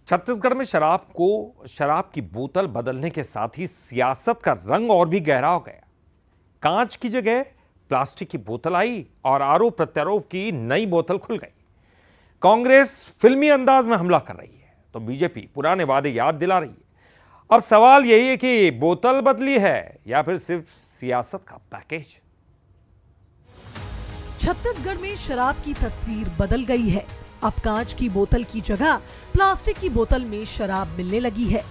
छत्तीसगढ़ में शराब की बोतल बदलने के साथ ही सियासत का रंग और भी गहरा हो गया। कांच की जगह प्लास्टिक की बोतल आई और आरोप प्रत्यारोप की नई बोतल खुल गई। कांग्रेस फिल्मी अंदाज में हमला कर रही है तो बीजेपी पुराने वादे याद दिला रही है। अब सवाल यही है कि बोतल बदली है या फिर सिर्फ सियासत का पैकेज। छत्तीसगढ़ में शराब की तस्वीर बदल गई है। अब कांच की बोतल की जगह प्लास्टिक की बोतल में शराब मिलने लगी है।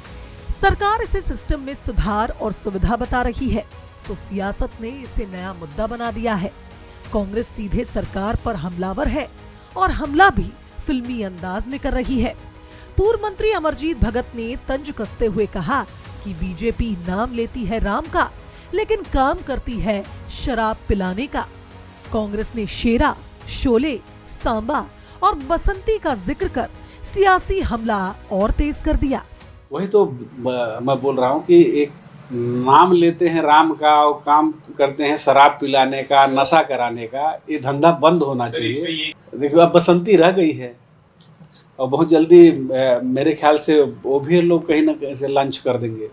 सरकार इसे सिस्टम में सुधार और सुविधा बता रही है तो सियासत ने इसे नया मुद्दा बना दिया है। कांग्रेस सीधे सरकार पर हमलावर है और हमला भी फिल्मी अंदाज में कर रही है। पूर्व मंत्री अमरजीत भगत ने तंज कसते हुए कहा कि बीजेपी नाम लेती है राम का लेकिन काम करती है शराब पिलाने का। कांग्रेस ने शेरा, शोले, सांबा और बसंती का जिक्र कर सियासी हमला और तेज कर दिया। वही तो मैं बोल रहा हूँ कि एक नाम लेते हैं राम का और काम करते हैं शराब पिलाने का, नशा कराने का। ये धंधा बंद होना चाहिए। देखो अब बसंती रह गई है और बहुत जल्दी मेरे ख्याल से वो भी लोग कहीं ना कहीं से लॉन्च कर देंगे।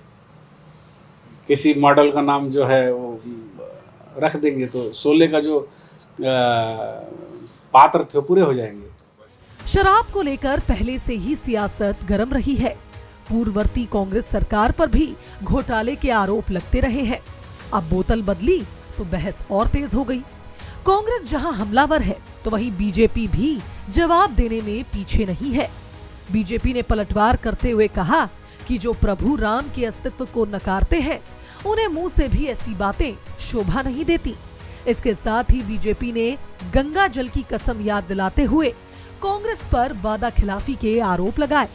किसी मॉडल का नाम जो है वो रख देंगे तो शोले का जो पात्र थे पूरे हो जाएंगे। शराब को लेकर पहले से ही सियासत गर्म रही है। पूर्ववर्ती कांग्रेस सरकार पर भी घोटाले के आरोप लगते रहे हैं। अब बोतल बदली तो बहस और तेज हो गई। कांग्रेस जहां हमलावर है तो वहीं बीजेपी भी जवाब देने में पीछे नहीं है। बीजेपी ने पलटवार करते हुए कहा कि जो प्रभु राम के अस्तित्व को नकारते हैं उन्हें मुंह से भी ऐसी बातें शोभा नहीं देती। इसके साथ ही बीजेपी ने गंगा जल की कसम याद दिलाते हुए कांग्रेस पर वादा खिलाफी के आरोप लगाए।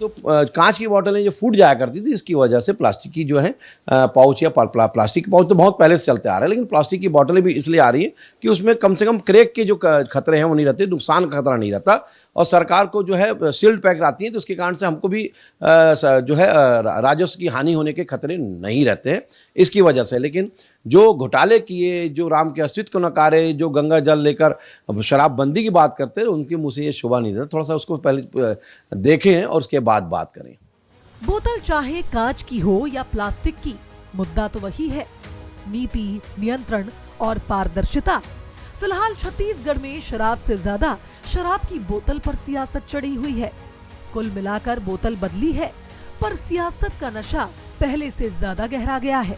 तो कांच की बोतलें जो फूट जाया करती थी इसकी वजह से प्लास्टिक की जो है पाउच या प्लास्टिक की पाउच तो बहुत पहले से चलते आ रहे हैं, लेकिन प्लास्टिक की बोतलें भी इसलिए आ रही हैं कि उसमें कम से कम क्रैक के जो खतरे हैं वो नहीं रहते, नुकसान का खतरा नहीं रहता और सरकार को जो है सील्ड पैक आती है तो उसके कारण से हमको भी जो है राजस्व की हानि होने के खतरे नहीं रहते हैं इसकी वजह से। लेकिन जो घोटाले किए, जो राम के अस्तित्व को नकारे, जो गंगा जल लेकर शराबबंदी की बात करते हैं उनके मुंह से ये शोभा नहीं देता। थोड़ा सा उसको पहले देखें और उसके बाद बात करें। बोतल चाहे कांच की हो या प्लास्टिक की, मुद्दा तो वही है, नीति, नियंत्रण और पारदर्शिता। फिलहाल छत्तीसगढ़ में शराब से ज्यादा शराब की बोतल पर सियासत चढ़ी हुई है। कुल मिलाकर बोतल बदली है पर सियासत का नशा पहले से ज्यादा गहरा गया है।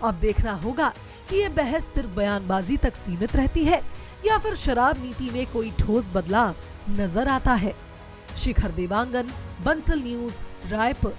अब देखना होगा कि ये बहस सिर्फ बयानबाजी तक सीमित रहती है या फिर शराब नीति में कोई ठोस बदलाव नजर आता है। शिखर देवांगन, बंसल न्यूज, रायपुर।